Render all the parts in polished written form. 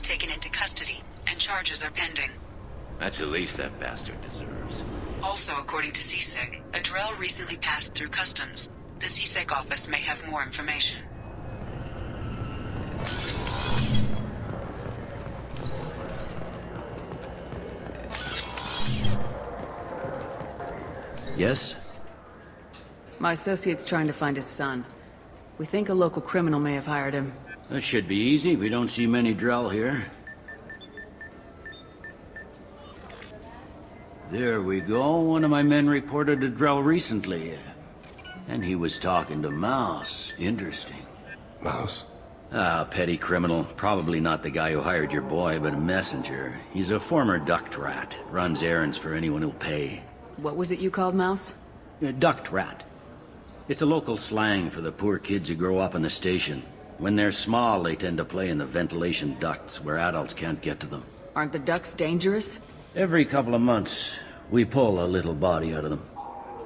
taken into custody, and charges are pending. That's the least that bastard deserves. Also, according to CSEC, a Drell recently passed through customs. The CSEC office may have more information. Yes? My associate's trying to find his son. We think a local criminal may have hired him. That should be easy. We don't see many Drell here. There we go. One of my men reported a Drell recently. And he was talking to Mouse. Interesting. Mouse? Ah, petty criminal. Probably not the guy who hired your boy, but a messenger. He's a former duct rat. Runs errands for anyone who'll pay. What was it you called Mouse? A duct rat. It's a local slang for the poor kids who grow up in the station. When they're small, they tend to play in the ventilation ducts where adults can't get to them. Aren't the ducks dangerous? Every couple of months, we pull a little body out of them.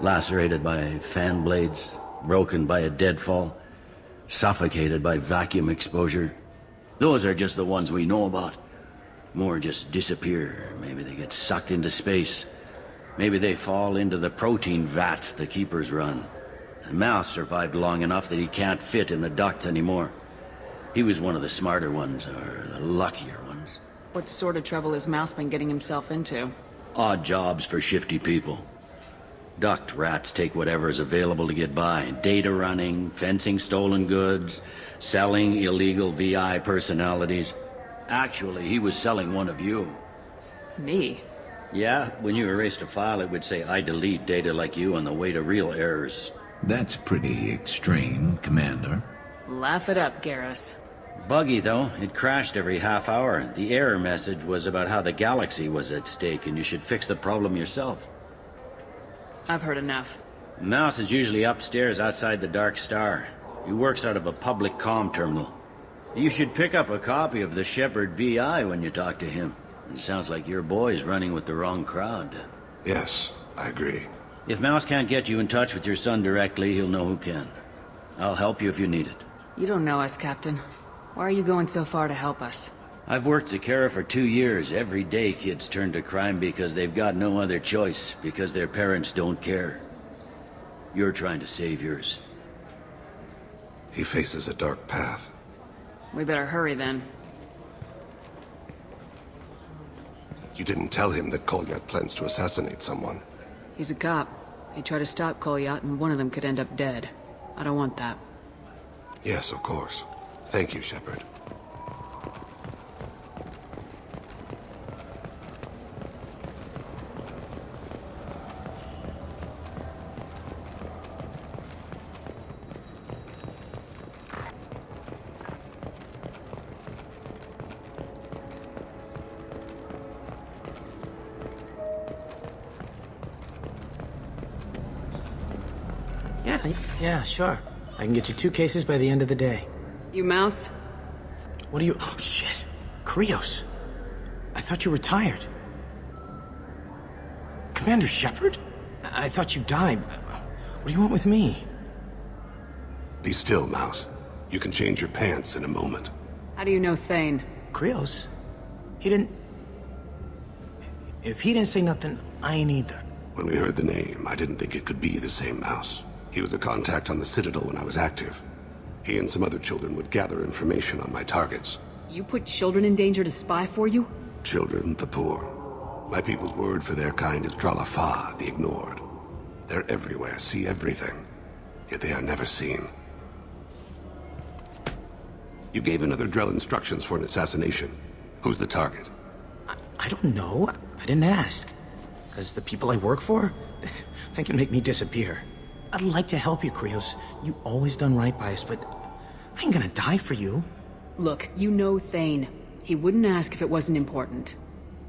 Lacerated by fan blades, broken by a deadfall, suffocated by vacuum exposure. Those are just the ones we know about. More just disappear. Maybe they get sucked into space. Maybe they fall into the protein vats the keepers run. And Mouse survived long enough that he can't fit in the ducts anymore. He was one of the smarter ones, or the luckier ones. What sort of trouble has Mouse been getting himself into? Odd jobs for shifty people. Duct rats take whatever's available to get by. Data running, fencing stolen goods, selling illegal VI personalities. Actually, he was selling one of you. Me? Yeah, when you erased a file, it would say, I delete data like you on the way to real errors. That's pretty extreme, Commander. Laugh it up, Garrus. Buggy, though. It crashed every half hour. The error message was about how the galaxy was at stake, and you should fix the problem yourself. I've heard enough. Mouse is usually upstairs outside the Dark Star. He works out of a public comm terminal. You should pick up a copy of the Shepard VI when you talk to him. It sounds like your boy's running with the wrong crowd. Yes, I agree. If Mouse can't get you in touch with your son directly, he'll know who can. I'll help you if you need it. You don't know us, Captain. Why are you going so far to help us? I've worked Zakera for 2 years. Every day kids turn to crime because they've got no other choice, because their parents don't care. You're trying to save yours. He faces a dark path. We better hurry then. You didn't tell him that Kolyat plans to assassinate someone. He's a cop. He'd try to stop Kolyat and one of them could end up dead. I don't want that. Yes, of course. Thank you, Shepard. Yeah, sure. I can get you 2 cases by the end of the day. You Mouse? What are you... Oh, shit. Krios. I thought you retired. Commander Shepard? I thought you died. What do you want with me? Be still, Mouse. You can change your pants in a moment. How do you know Thane? Krios? He didn't... If he didn't say nothing, I ain't either. When we heard the name, I didn't think it could be the same Mouse. He was a contact on the Citadel when I was active. He and some other children would gather information on my targets. You put children in danger to spy for you? Children, the poor. My people's word for their kind is Dralafa, the ignored. They're everywhere, see everything. Yet they are never seen. You gave another Drell instructions for an assassination. Who's the target? I don't know. I didn't ask. Because the people I work for, they can make me disappear. I'd like to help you, Krios. You always done right by us, but I ain't gonna die for you. Look, you know Thane. He wouldn't ask if it wasn't important.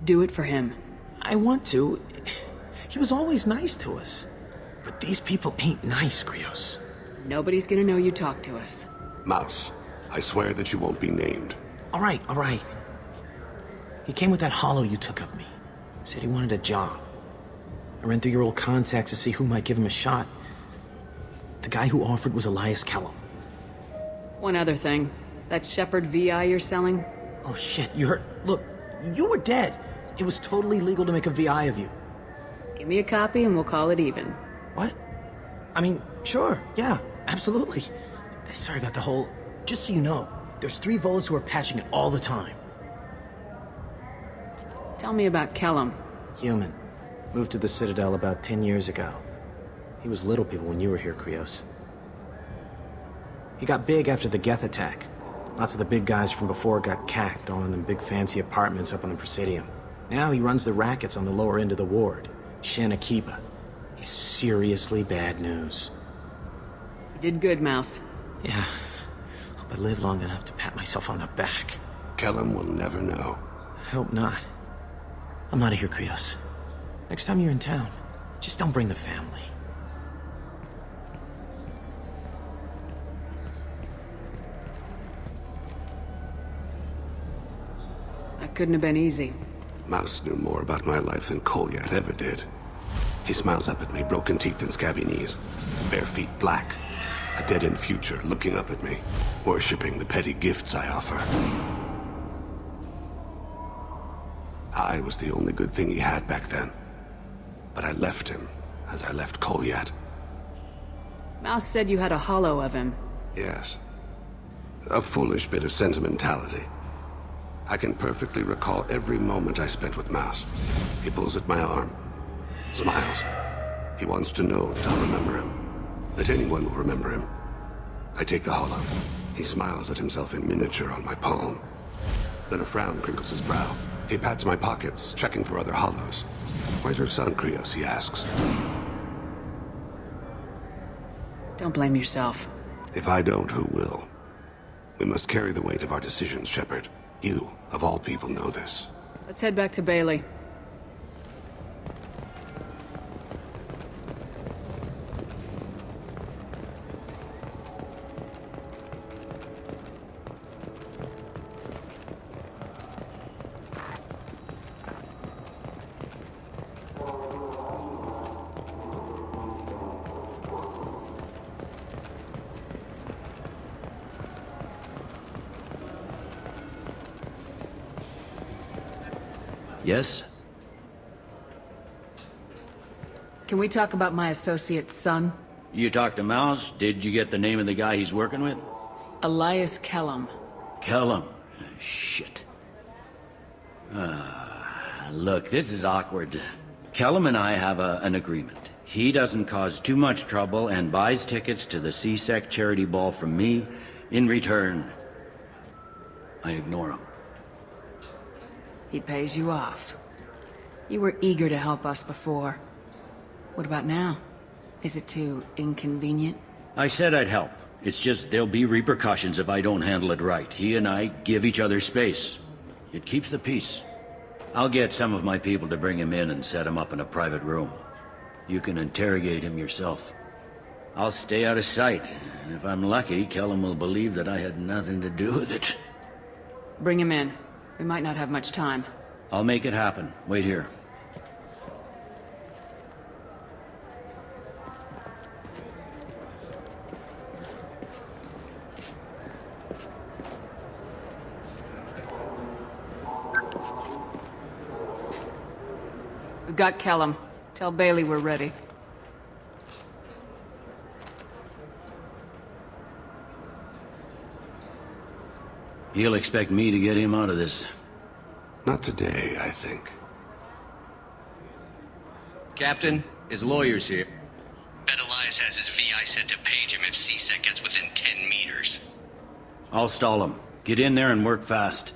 Do it for him. I want to. He was always nice to us. But these people ain't nice, Krios. Nobody's gonna know you talked to us. Mouse, I swear that you won't be named. All right. He came with that hollow you took of me. Said he wanted a job. I ran through your old contacts to see who might give him a shot. The guy who offered was Elias Kellum. One other thing. That Shepard VI you're selling? Oh shit, you hurt. Look, you were dead. It was totally legal to make a VI of you. Give me a copy and we'll call it even. What? I mean, sure, yeah, absolutely. Sorry about the whole... Just so you know, there's 3 Volas who are patching it all the time. Tell me about Kellum. Human. Moved to the Citadel about 10 years ago. He was little people when you were here, Krios. He got big after the Geth attack. Lots of the big guys from before got cacked all in them big fancy apartments up on the Presidium. Now he runs the rackets on the lower end of the ward, Shin Akiba. He's seriously bad news. You did good, Mouse. Yeah. Hope I live long enough to pat myself on the back. Kellum will never know. I hope not. I'm out of here, Krios. Next time you're in town, just don't bring the family. That couldn't have been easy. Mouse knew more about my life than Kolyat ever did. He smiles up at me, broken teeth and scabby knees. Bare feet black. A dead-end future looking up at me, worshipping the petty gifts I offer. I was the only good thing he had back then. But I left him, as I left Kolyat. Mouse said you had a hollow of him. Yes. A foolish bit of sentimentality. I can perfectly recall every moment I spent with Mouse. He pulls at my arm, smiles. He wants to know that I'll remember him, that anyone will remember him. I take the hollow. He smiles at himself in miniature on my palm. Then a frown crinkles his brow. He pats my pockets, checking for other hollows. Where's your son, Krios, he asks. Don't blame yourself. If I don't, who will? We must carry the weight of our decisions, Shepard. You, of all people, know this. Let's head back to Bailey. Yes? Can we talk about my associate's son? You talked to Mouse? Did you get the name of the guy he's working with? Elias Kellum. Kellum. Shit. Look, this is awkward. Kellum and I have an agreement. He doesn't cause too much trouble and buys tickets to the C-Sec charity ball from me. In return, I ignore him. He pays you off. You were eager to help us before. What about now? Is it too inconvenient? I said I'd help. It's just there'll be repercussions if I don't handle it right. He and I give each other space. It keeps the peace. I'll get some of my people to bring him in and set him up in a private room. You can interrogate him yourself. I'll stay out of sight, and if I'm lucky, Kellum will believe that I had nothing to do with it. Bring him in. We might not have much time. I'll make it happen. Wait here. We've got Kellum. Tell Bailey we're ready. He'll expect me to get him out of this. Not today, I think. Captain, his lawyer's here. Bet Elias has his VI set to page him if C-Sec gets within 10 meters. I'll stall him. Get in there and work fast.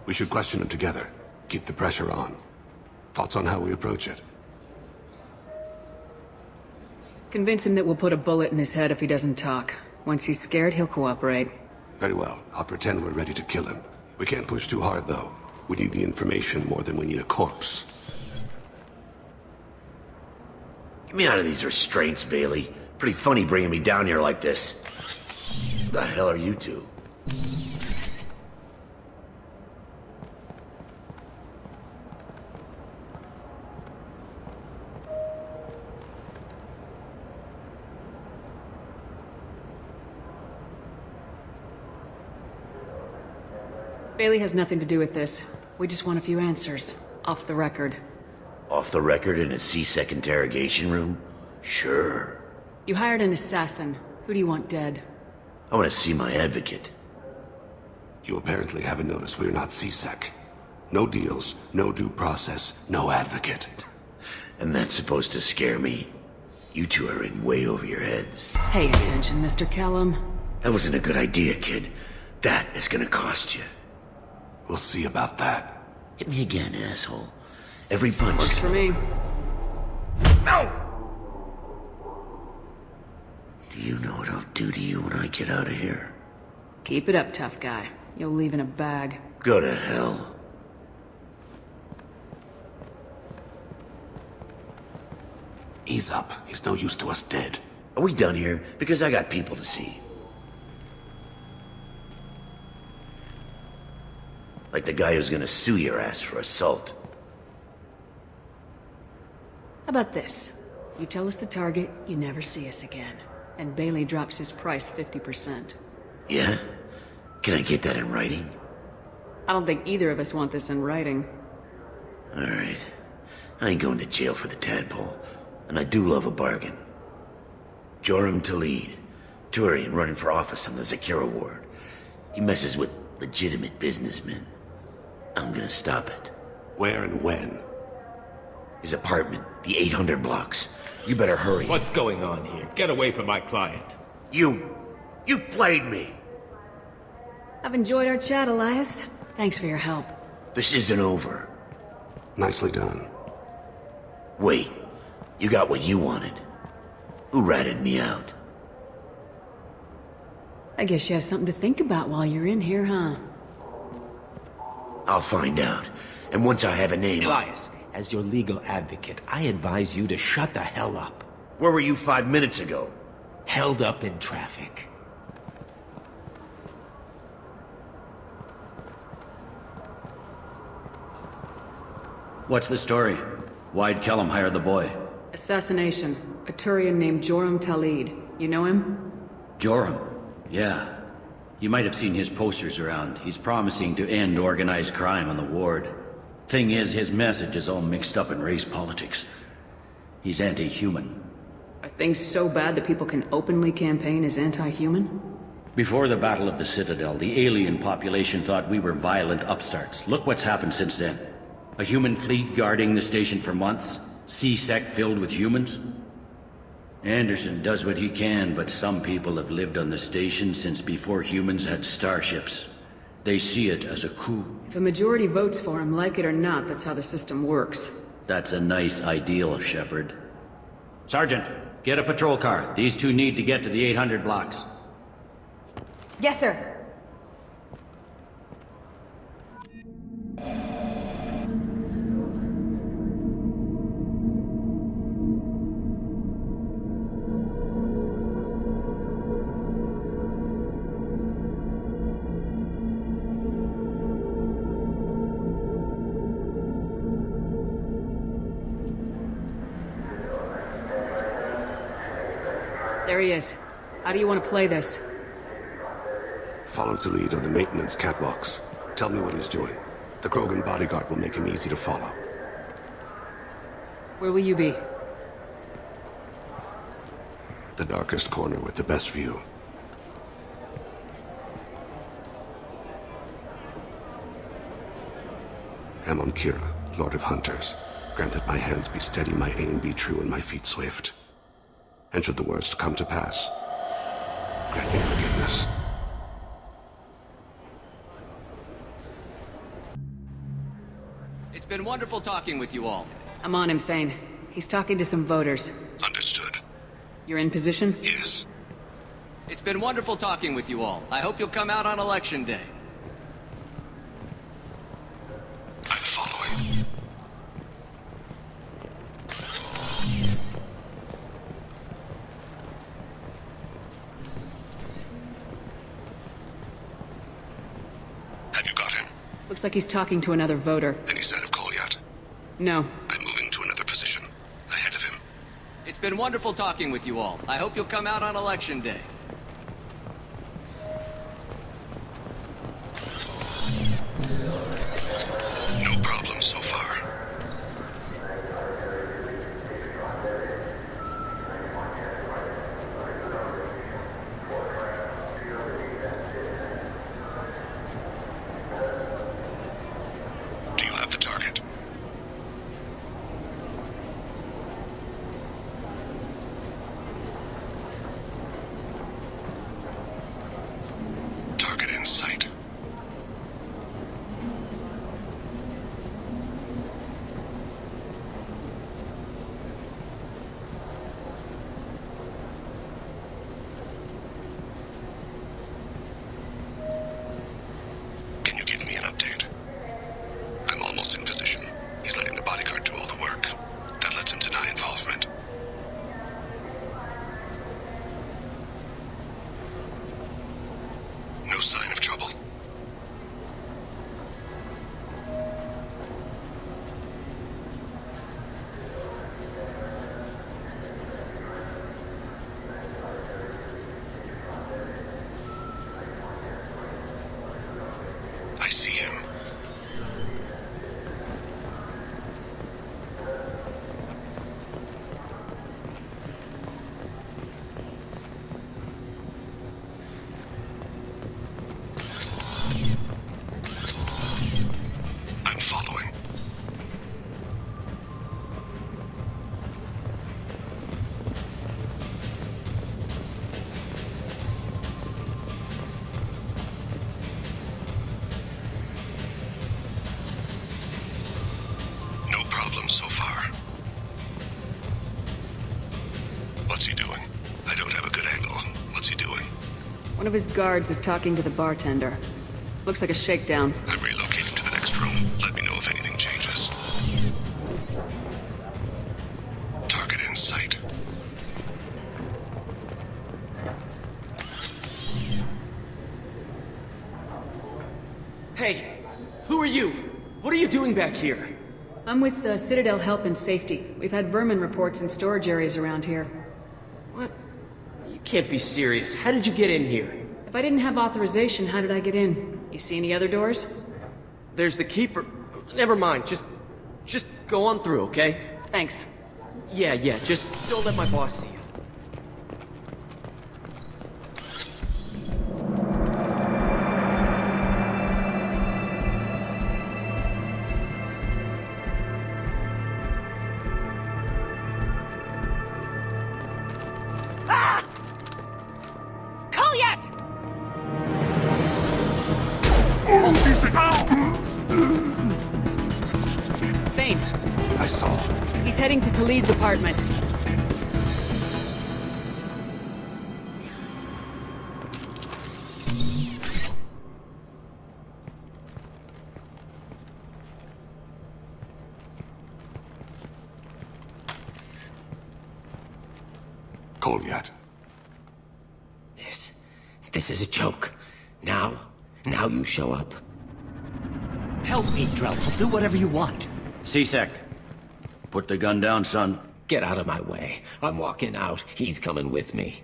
We should question him together. Keep the pressure on. Thoughts on how we approach it? Convince him that we'll put a bullet in his head if he doesn't talk. Once he's scared, he'll cooperate. Very well. I'll pretend we're ready to kill him. We can't push too hard, though. We need the information more than we need a corpse. Get me out of these restraints, Bailey. Pretty funny bringing me down here like this. Who the hell are you two? Bailey has nothing to do with this. We just want a few answers. Off the record. Off the record in a C-Sec interrogation room? Sure. You hired an assassin. Who do you want dead? I want to see my advocate. You apparently haven't noticed we're not C-Sec. No deals, no due process, no advocate. And that's supposed to scare me? You two are in way over your heads. Pay attention, Mr. Kellum. That wasn't a good idea, kid. That is gonna cost you. We'll see about that. Hit me again, asshole. Every punch... Works for me. No! Do you know what I'll do to you when I get out of here? Keep it up, tough guy. You'll leave in a bag. Go to hell. Ease up. He's no use to us dead. Are we done here? Because I got people to see. Like the guy who's gonna sue your ass for assault. How about this? You tell us the target, you never see us again. And Bailey drops his price 50%. Yeah? Can I get that in writing? I don't think either of us want this in writing. Alright. I ain't going to jail for the tadpole. And I do love a bargain. Joram Talid, Turian running for office on the Zakira ward. He messes with legitimate businessmen. I'm gonna stop it. Where and when? His apartment, the 800 blocks. You better hurry. What's going on here? Get away from my client. You played me. I've enjoyed our chat, Elias. Thanks for your help. This isn't over. Nicely done. Wait, you got what you wanted. Who ratted me out? I guess you have something to think about while you're in here, huh? I'll find out. And once I have a name... Elias, as your legal advocate, I advise you to shut the hell up. Where were you 5 minutes ago? Held up in traffic. What's the story? Why'd Kellum hire the boy? Assassination. A Turian named Joram Talid. You know him? Joram? Yeah. You might have seen his posters around. He's promising to end organized crime on the ward. Thing is, his message is all mixed up in race politics. He's anti-human. Are things so bad that people can openly campaign as anti-human? Before the Battle of the Citadel, the alien population thought we were violent upstarts. Look what's happened since then. A human fleet guarding the station for months. C-Sec filled with humans. Anderson does what he can, but some people have lived on the station since before humans had starships. They see it as a coup. If a majority votes for him, like it or not, that's how the system works. That's a nice ideal, Shepard. Sergeant, get a patrol car. These two need to get to the 800 blocks. Yes, sir. There he is. How do you want to play this? Follow to lead on the maintenance catwalks. Tell me what he's doing. The Krogan bodyguard will make him easy to follow. Where will you be? The darkest corner with the best view. Amon Kira, Lord of Hunters. Grant that my hands be steady, my aim be true, and my feet swift. And should the worst come to pass, grant me forgiveness. It's been wonderful talking with you all. I'm on him, Thane. He's talking to some voters. Understood. You're in position? Yes. It's been wonderful talking with you all. I hope you'll come out on Election Day. I'm following. Have you got him? Looks like he's talking to another voter. Any sign of call yet? No. I'm moving to another position. Ahead of him. It's been wonderful talking with you all. I hope you'll come out on Election Day. One of his guards is talking to the bartender. Looks like a shakedown. I'm relocating to the next room. Let me know if anything changes. Target in sight. Hey, who are you? What are you doing back here? I'm with the Citadel Health and Safety. We've had vermin reports in storage areas around here. What? You can't be serious. How did you get in here? If I didn't have authorization, how did I get in? You see any other doors? There's the keeper. Never mind. Just go on through, okay? Thanks. Yeah, just don't let my boss see you. Thane. I saw. He's heading to Talid's apartment. Goliath. This is a joke. Now you show up. Help me, Drell. I'll do whatever you want. C-Sec. Put the gun down, son. Get out of my way. I'm walking out. He's coming with me.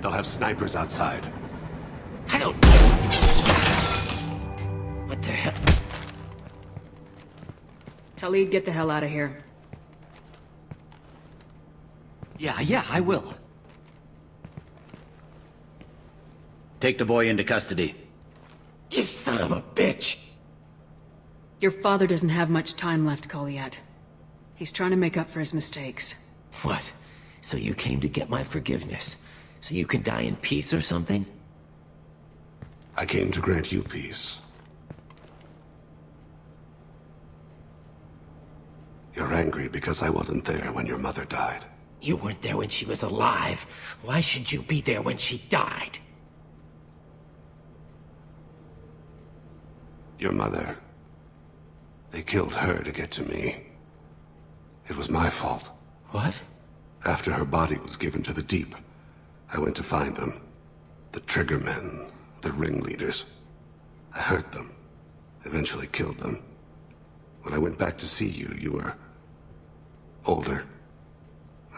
They'll have snipers outside. I don't know. What the hell? Talid, get the hell out of here. Yeah, I will. Take the boy into custody. You son of a bitch! Your father doesn't have much time left, Goliath. He's trying to make up for his mistakes. What? So you came to get my forgiveness? So you can die in peace or something? I came to grant you peace. You're angry because I wasn't there when your mother died. You weren't there when she was alive. Why should you be there when she died? Your mother... They killed her to get to me. It was my fault. What? After her body was given to the deep, I went to find them. The triggermen, the ringleaders. I hurt them. Eventually killed them. When I went back to see you, you were... older.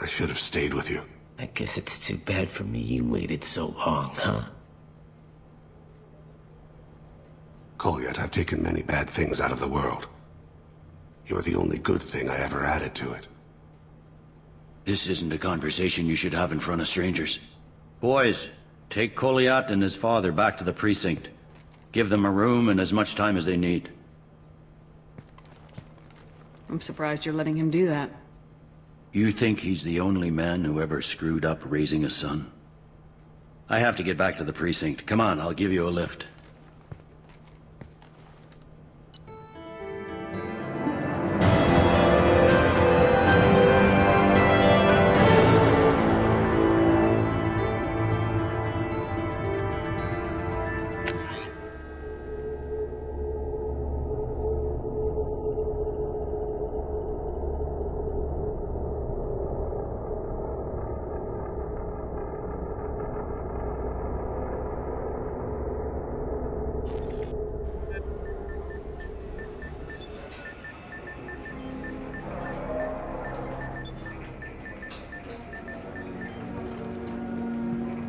I should have stayed with you. I guess it's too bad for me you waited so long, huh? Goliath, I've taken many bad things out of the world. You're the only good thing I ever added to it. This isn't a conversation you should have in front of strangers. Boys, take Goliath and his father back to the precinct. Give them a room and as much time as they need. I'm surprised you're letting him do that. You think he's the only man who ever screwed up raising a son? I have to get back to the precinct. Come on, I'll give you a lift.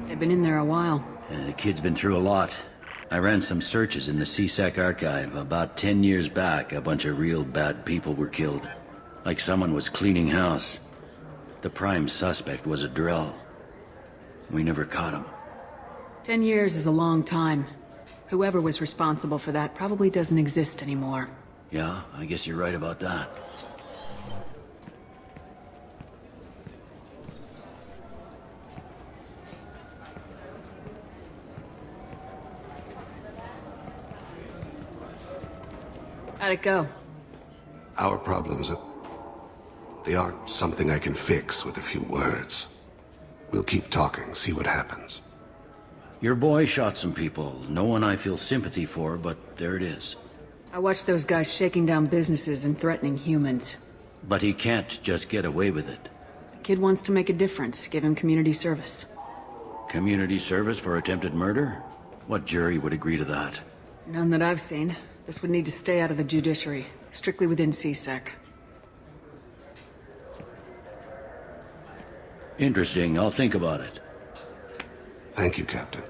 They've been in there a while. The kid's been through a lot. I ran some searches in the C-Sec archive. About 10 years back, a bunch of real bad people were killed. Like someone was cleaning house. The prime suspect was a Drell. We never caught him. 10 years is a long time. Whoever was responsible for that probably doesn't exist anymore. Yeah, I guess you're right about that. How'd it go? Our problems are... They aren't something I can fix with a few words. We'll keep talking, see what happens. Your boy shot some people. No one I feel sympathy for, but there it is. I watched those guys shaking down businesses and threatening humans. But he can't just get away with it. The kid wants to make a difference. Give him community service. Community service for attempted murder? What jury would agree to that? None that I've seen. This would need to stay out of the judiciary. Strictly within CSEC. Interesting. I'll think about it. Thank you, Captain.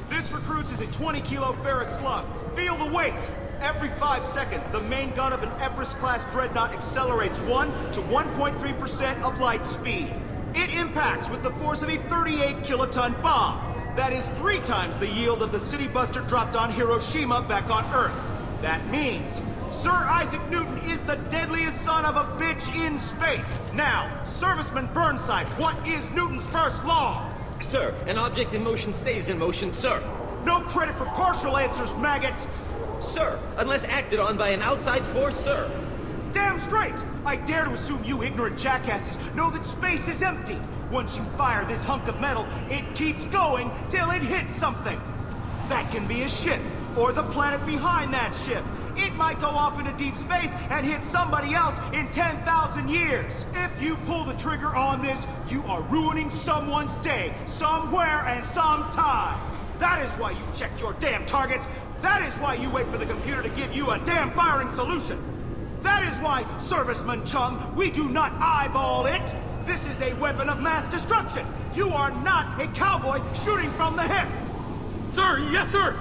This recruits is a 20-kilo ferrous slug. Feel the weight! Every 5 seconds, the main gun of an Everest-class dreadnought accelerates 1 to 1.3% of light speed. It impacts with the force of a 38-kiloton bomb. That is 3 times the yield of the city buster dropped on Hiroshima back on Earth. That means Sir Isaac Newton is the deadliest son of a bitch in space. Now, Serviceman Burnside, what is Newton's first law? Sir, an object in motion stays in motion, sir. No credit for partial answers, maggot! Sir, unless acted on by an outside force, sir. Damn straight! I dare to assume you ignorant jackasses know that space is empty. Once you fire this hunk of metal, it keeps going till it hits something. That can be a ship, or the planet behind that ship. It might go off into deep space and hit somebody else in 10,000 years. If you pull the trigger on this, you are ruining someone's day, somewhere and sometime. That is why you check your damn targets. That is why you wait for the computer to give you a damn firing solution. That is why, Serviceman Chung, we do not eyeball it. This is a weapon of mass destruction. You are not a cowboy shooting from the hip. Sir, yes, sir!